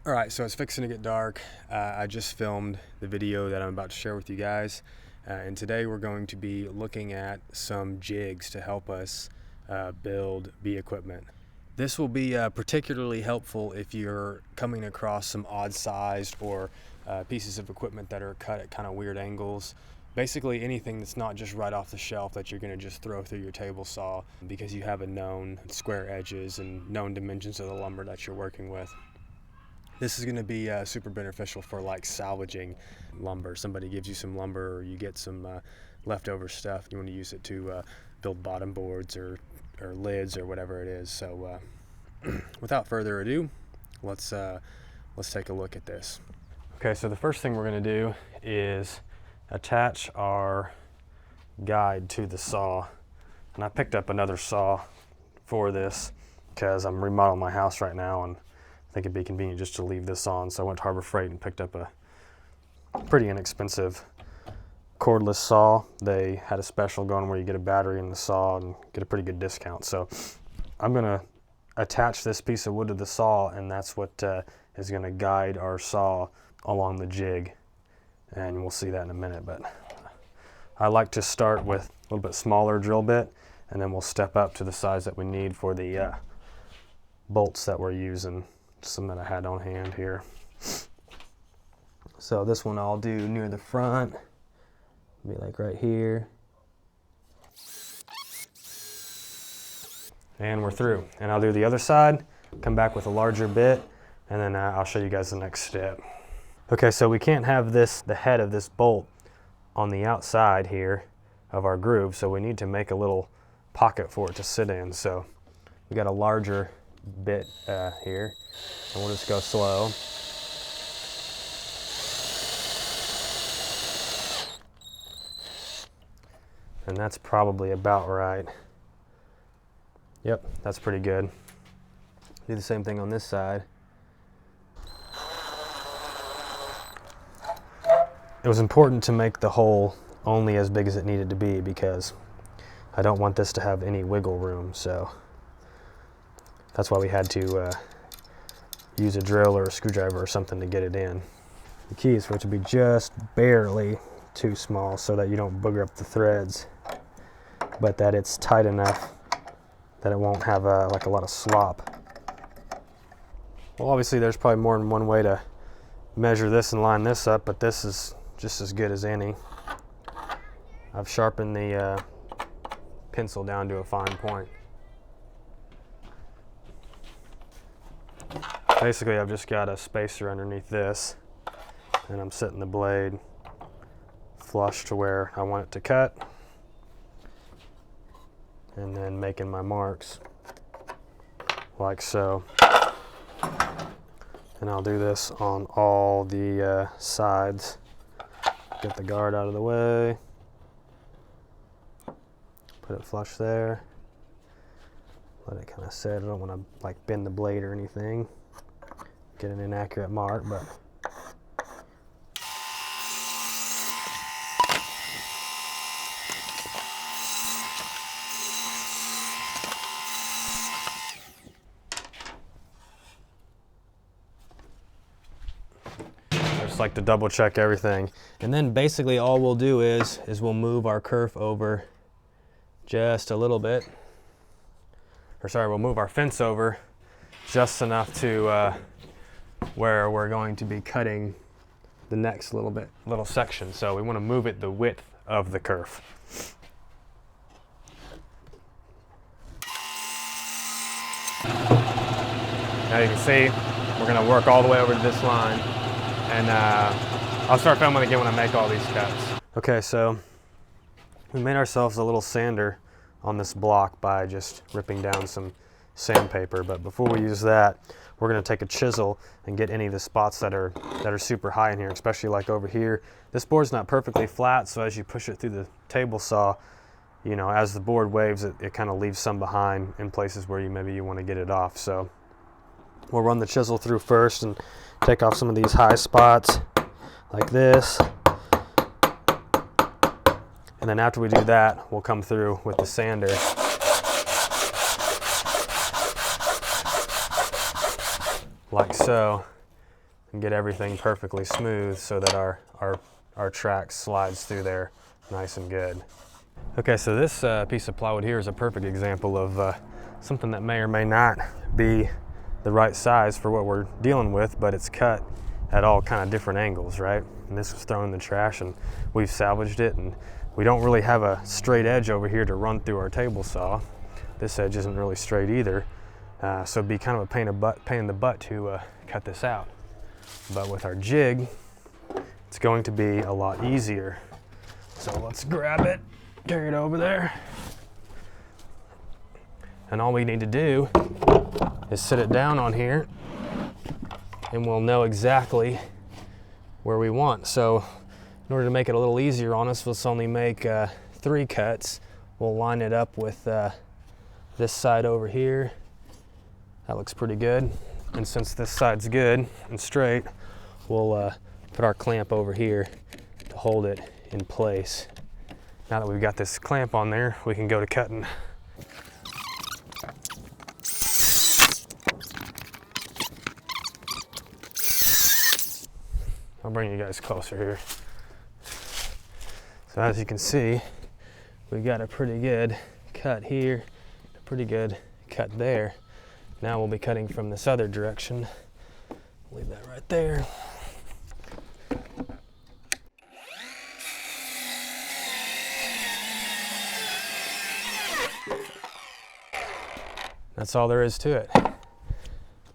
All right, so it's fixing to get dark. I just filmed the video that I'm about to share with you guys. And today we're going to be looking at some jigs to help us build bee equipment. This will be particularly helpful if you're coming across some odd-sized or pieces of equipment that are cut at kind of weird angles. Basically anything that's not just right off the shelf that you're going to just throw through your table saw because you have a known square edges and known dimensions of the lumber that you're working with. This is going to be super beneficial for like salvaging lumber. Somebody gives you some lumber or you get some leftover stuff. You want to use it to build bottom boards or lids or whatever it is. So without further ado, let's take a look at this. Okay, so the first thing we're going to do is attach our guide to the saw. And I picked up another saw for this because I'm remodeling my house right now and I think it'd be convenient just to leave this on. So I went to Harbor Freight and picked up a pretty inexpensive cordless saw. They had a special going where you get a battery in the saw and get a pretty good discount. So I'm gonna attach this piece of wood to the saw, and that's what is gonna guide our saw along the jig. And we'll see that in a minute, but I like to start with a little bit smaller drill bit, and then we'll step up to the size that we need for the bolts that we're using. Some that I had on hand here. So this one I'll do near the front, be like right here. And we're through. And I'll do the other side, come back with a larger bit, and then I'll show you guys the next step. Okay, so we can't have the head of this bolt on the outside here of our groove, so we need to make a little pocket for it to sit in. So we got a larger bit here, and we'll just go slow. And that's probably about right. Yep, that's pretty good. Do the same thing on this side. It was important to make the hole only as big as it needed to be because I don't want this to have any wiggle room, so that's why we had to use a drill or a screwdriver or something to get it in. The key is for it to be just barely too small so that you don't booger up the threads, but that it's tight enough that it won't have like a lot of slop. Well, obviously there's probably more than one way to measure this and line this up, but this is just as good as any. I've sharpened the pencil down to a fine point. Basically, I've just got a spacer underneath this, and I'm setting the blade flush to where I want it to cut, and then making my marks like so. And I'll do this on all the sides. Get the guard out of the way, put it flush there, let it kind of sit. I don't want to like bend the blade or anything, get an inaccurate mark, but I just like to double check everything. And then basically all we'll do is we'll move our kerf over just a little bit, or sorry, we'll move our fence over just enough to where we're going to be cutting the next little section. So we want to move it the width of the kerf. Now you can see we're going to work all the way over to this line, and I'll start filming again when I make all these cuts. Okay, so we made ourselves a little sander on this block by just ripping down some sandpaper, but before we use that, we're going to take a chisel and get any of the spots that are super high in here, especially like over here. This board's not perfectly flat, so as you push it through the table saw, you know, as the board waves, it kind of leaves some behind in places where maybe you want to get it off. So we'll run the chisel through first and take off some of these high spots like this. And then after we do that, we'll come through with the sander like so, and get everything perfectly smooth so that our track slides through there nice and good. Okay, so this piece of plywood here is a perfect example of something that may or may not be the right size for what we're dealing with, but it's cut at all kind of different angles, right? And this was thrown in the trash and we've salvaged it, and we don't really have a straight edge over here to run through our table saw. This edge isn't really straight either, so it'd be kind of a pain in the butt to cut this out. But with our jig, it's going to be a lot easier. So let's grab it, carry it over there. And all we need to do is sit it down on here and we'll know exactly where we want. So in order to make it a little easier on us, let's only make 3 cuts. We'll line it up with this side over here. That looks pretty good. And since this side's good and straight, we'll put our clamp over here to hold it in place. Now that we've got this clamp on there, we can go to cutting. I'll bring you guys closer here. So as you can see, we've got a pretty good cut here, a pretty good cut there. Now we'll be cutting from this other direction. Leave that right there. That's all there is to it.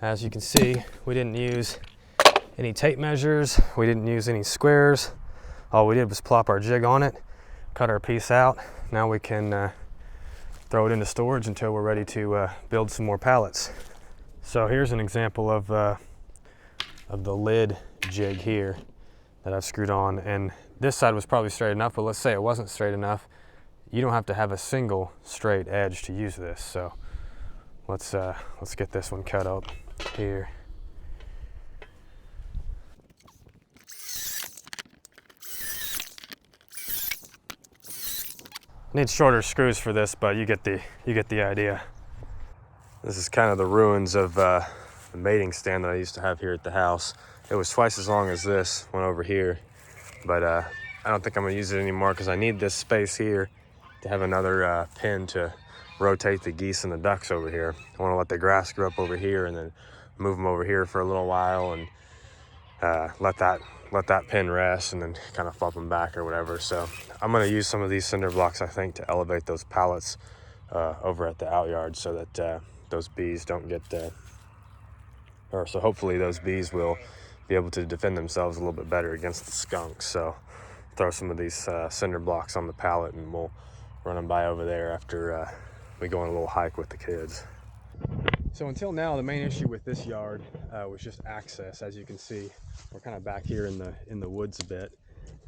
As you can see, we didn't use any tape measures, we didn't use any squares. All we did was plop our jig on it, cut our piece out. Now we can throw it into storage until we're ready to build some more pallets. So here's an example of the lid jig here that I've screwed on, and this side was probably straight enough, but let's say it wasn't straight enough. You don't have to have a single straight edge to use this. So let's get this one cut up here. Need shorter screws for this, but you get the idea. This is kind of the ruins of the mating stand that I used to have here at the house. It was twice as long as this one over here, but I don't think I'm gonna use it anymore because I need this space here to have another pin to rotate the geese and the ducks over here. I want to let the grass grow up over here and then move them over here for a little while and let that pin rest and then kind of flop them back or whatever. So I'm going to use some of these cinder blocks, I think, to elevate those pallets over at the outyard so that those bees don't get so hopefully those bees will be able to defend themselves a little bit better against the skunks. So throw some of these cinder blocks on the pallet and we'll run them by over there after we go on a little hike with the kids. So until now, the main issue with this yard was just access. As you can see, we're kind of back here in the woods a bit,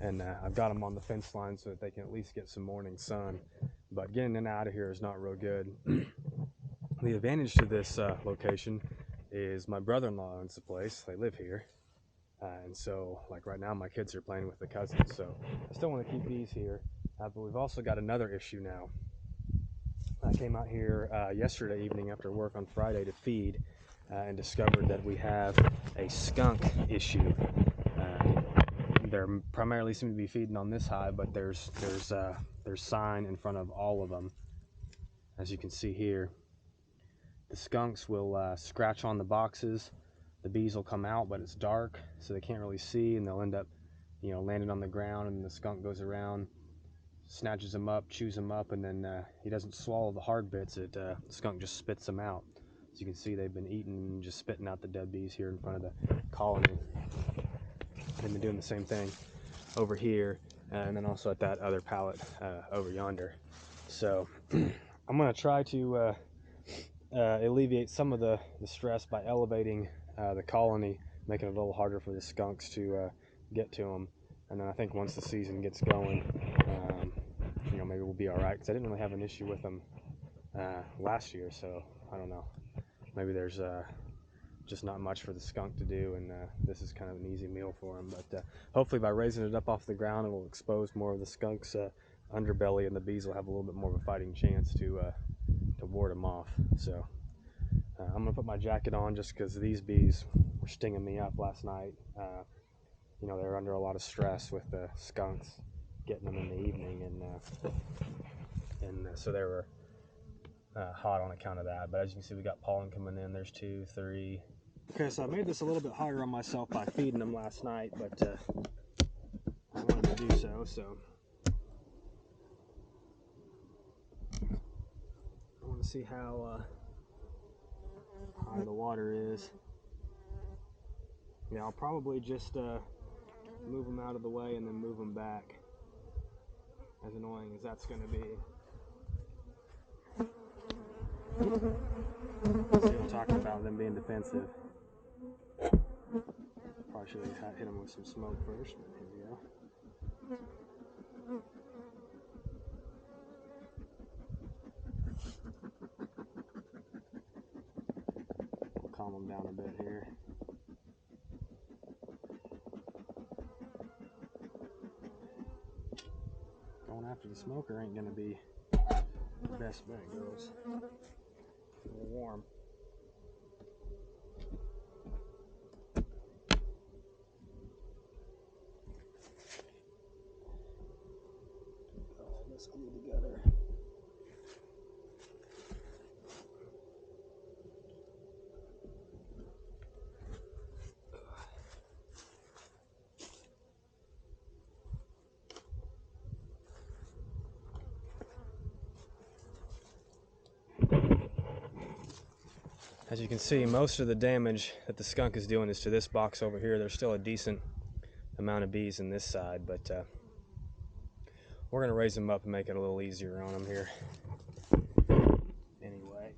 and I've got them on the fence line so that they can at least get some morning sun. But getting in and out of here is not real good. The advantage to this location is my brother-in-law owns the place. They live here, and so like right now, my kids are playing with the cousins. So I still want to keep these here, but we've also got another issue now. I came out here yesterday evening after work on Friday to feed and discovered that we have a skunk issue. They're primarily seem to be feeding on this hive, but there's sign in front of all of them. As you can see here, the skunks will scratch on the boxes. The bees will come out, but it's dark, so they can't really see, and they'll end up, landing on the ground, and the skunk goes around, snatches them up, chews them up, and then he doesn't swallow the hard bits. The skunk just spits them out. As you can see, they've been eating and just spitting out the dead bees here in front of the colony. They've been doing the same thing over here, and then also at that other pallet over yonder. So I'm going to try to alleviate some of the stress by elevating the colony, making it a little harder for the skunks to get to them. And then I think once the season gets going, maybe we'll be all right, because I didn't really have an issue with them last year, so I don't know. Maybe there's just not much for the skunk to do, and this is kind of an easy meal for them. But hopefully by raising it up off the ground, it will expose more of the skunk's underbelly, and the bees will have a little bit more of a fighting chance to ward them off. So I'm gonna put my jacket on just because these bees were stinging me up last night. You know, they were under a lot of stress with the skunks getting them in the evening, and so they were hot on account of that. But as you can see, we got pollen coming in. There's 2, 3. Okay, so I made this a little bit harder on myself by feeding them last night, but I wanted to do so. I want to see how high the water is. Yeah, I'll probably just move them out of the way and then move them back, as annoying as that's going to be. See what I'm talking about, them being defensive. Probably should have hit them with some smoke first, but here we go. Calm them down a bit here. Going after the smoker ain't gonna be the best bet, girls. A little warm. All this glued together. As you can see, most of the damage that the skunk is doing is to this box over here. There's still a decent amount of bees in this side, but we're going to raise them up and make it a little easier on them here. Anyway.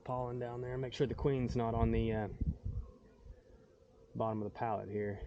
Pollen down there. Make sure the queen's not on the bottom of the pallet here.